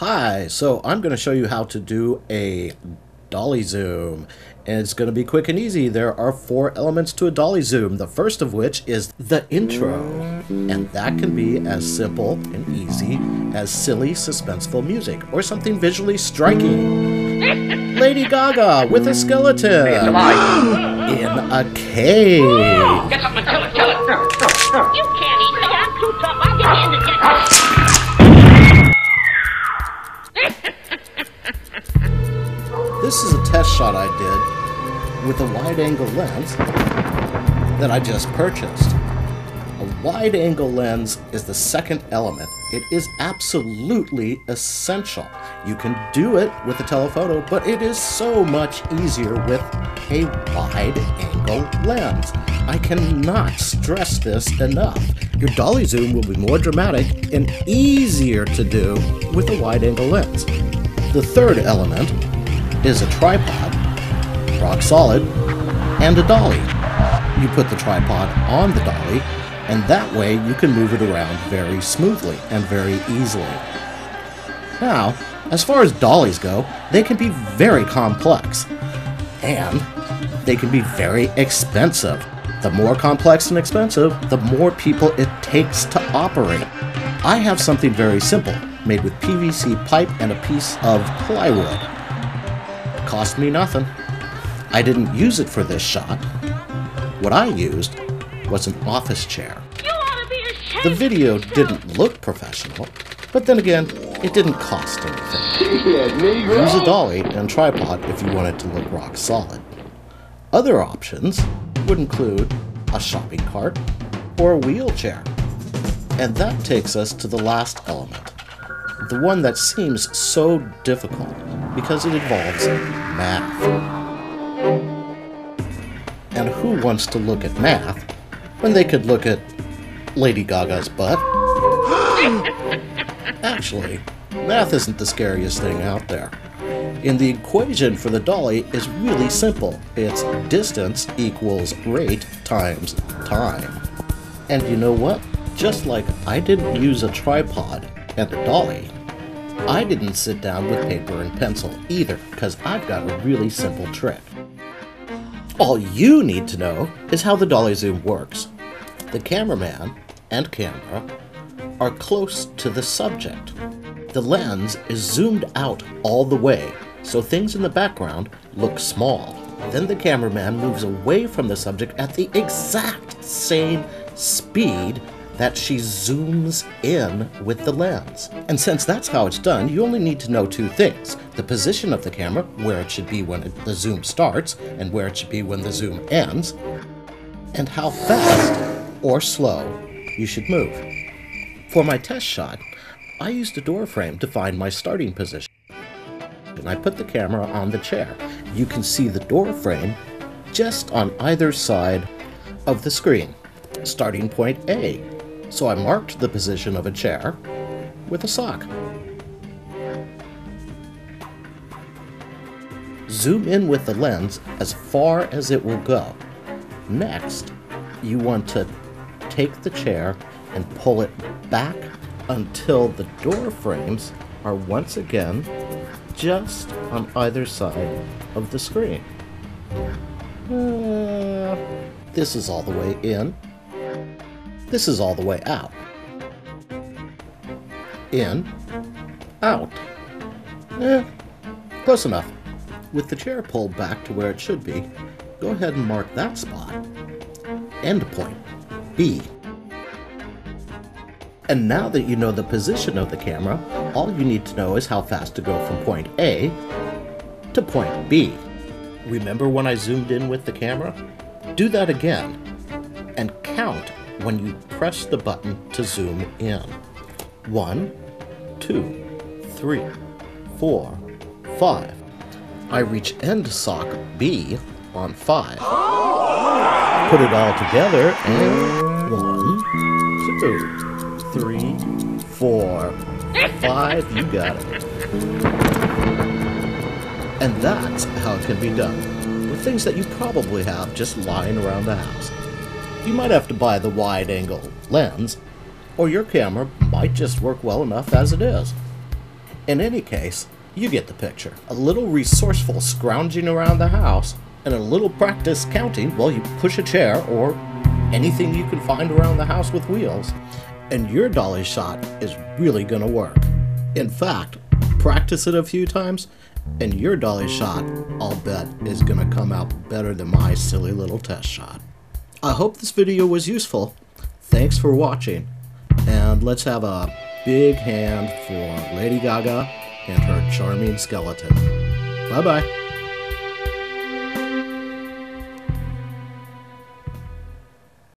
Hi, so I'm going to show you how to do a dolly zoom, and it's going to be quick and easy. There are 4 elements to a dolly zoom, the first of which is the intro, and that can be as simple and easy as silly, suspenseful music, or something visually striking. Lady Gaga with a skeleton in a cave. Get something and kill it! You can't eat me, I'm too tough, I'll get you in the get. This is a test shot I did with a wide-angle lens that I just purchased. A wide-angle lens is the second element. It is absolutely essential. You can do it with a telephoto, but it is so much easier with a wide-angle lens. I cannot stress this enough. Your dolly zoom will be more dramatic and easier to do with a wide-angle lens. The third element is a tripod, rock solid, and a dolly. You put the tripod on the dolly, and that way you can move it around very smoothly and very easily. Now, as far as dollies go, they can be very complex, and they can be very expensive. The more complex and expensive, the more people it takes to operate. I have something very simple, made with PVC pipe and a piece of plywood. Cost me nothing. I didn't use it for this shot. What I used was an office chair. You ought to be ashamed. The video didn't look professional, but then again, it didn't cost anything. Use a dolly and tripod if you want it to look rock solid. Other options would include a shopping cart or a wheelchair. And that takes us to the last element, the one that seems so difficult because it involves math. And who wants to look at math when they could look at Lady Gaga's butt? Actually, math isn't the scariest thing out there. And the equation for the dolly is really simple. It's distance equals rate times time. And you know what? Just like I didn't use a tripod and a dolly, I didn't sit down with paper and pencil either, because I've got a really simple trick. All you need to know is how the dolly zoom works. The cameraman and camera are close to the subject. The lens is zoomed out all the way, so things in the background look small. Then the cameraman moves away from the subject at the exact same speed that she zooms in with the lens. And since that's how it's done, you only need to know 2 things. The position of the camera, where it should be when the zoom starts, and where it should be when the zoom ends, and how fast or slow you should move. For my test shot, I used a door frame to find my starting position. And I put the camera on the chair. You can see the door frame just on either side of the screen. Starting point A. So I marked the position of a chair with a sock. Zoom in with the lens as far as it will go. Next, you want to take the chair and pull it back until the door frames are once again just on either side of the screen. This is all the way in. This is all the way out. In, out. Close enough. With the chair pulled back to where it should be, go ahead and mark that spot. End point, B. And now that you know the position of the camera, all you need to know is how fast to go from point A to point B. Remember when I zoomed in with the camera? Do that again, and count when you press the button to zoom in. 1, 2, 3, 4, 5. I reach end sock B on 5. Put it all together and 1, 2, 3, 4, 5. You got it. And that's how it can be done, with things that you probably have just lying around the house. You might have to buy the wide-angle lens, or your camera might just work well enough as it is. In any case, you get the picture. A little resourceful scrounging around the house, and a little practice counting while you push a chair or anything you can find around the house with wheels, and your dolly shot is really gonna work. In fact, practice it a few times, and your dolly shot, I'll bet, is gonna come out better than my silly little test shot. I hope this video was useful. Thanks for watching, and let's have a big hand for Lady Gaga and her charming skeleton. Bye-bye.